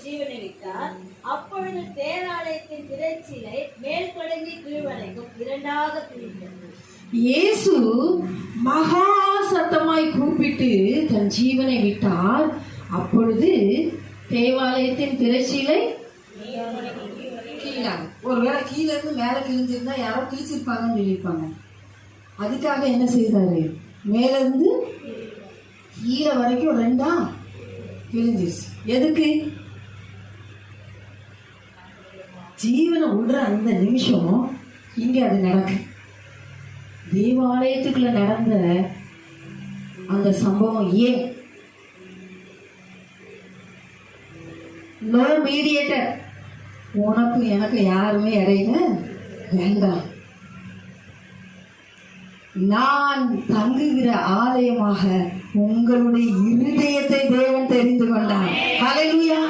ஜீவனை விட்டார். அப்பொழுது தேவாலயத்தின் திரைச்சீலை மேல் தொடங்கி கீழ் வரைக்கும் இரண்டாக பிரிந்தது. இயேசு மகா சத்தமாய் கூப்பிட்டு தன் ஜீவனை விட்டார். அப்பொழுது தேவாலயத்தின் திரைச்சீலை கீழே, ஒருவேளை கீழே இருந்து மேல கிழிஞ்சிருந்தா யாரோ கிழிச்சிருப்பாங்கன்னு சொல்லியிருப்பாங்க. அதுக்காக என்ன செய்தாரு? மேல இருந்து கீழே வரைக்கும் ரெண்டா கிழிஞ்சிருச்சு. எதுக்கு? ஜீவனை விடுற அந்த நிமிஷம் இங்க அது நடக்கு. தேவாலயத்துக்குள்ள நடந்த அந்த சம்பவம் ஏன்? நோ மீடியேட்டர், உனக்கு எனக்கு யாருமே இடையில வேண்டாம். நான் தங்குகிற ஆலயமாக உங்களுடைய இருதயத்தை தேவன் தெரிந்து கொண்டார். ஹல்லேலூயா.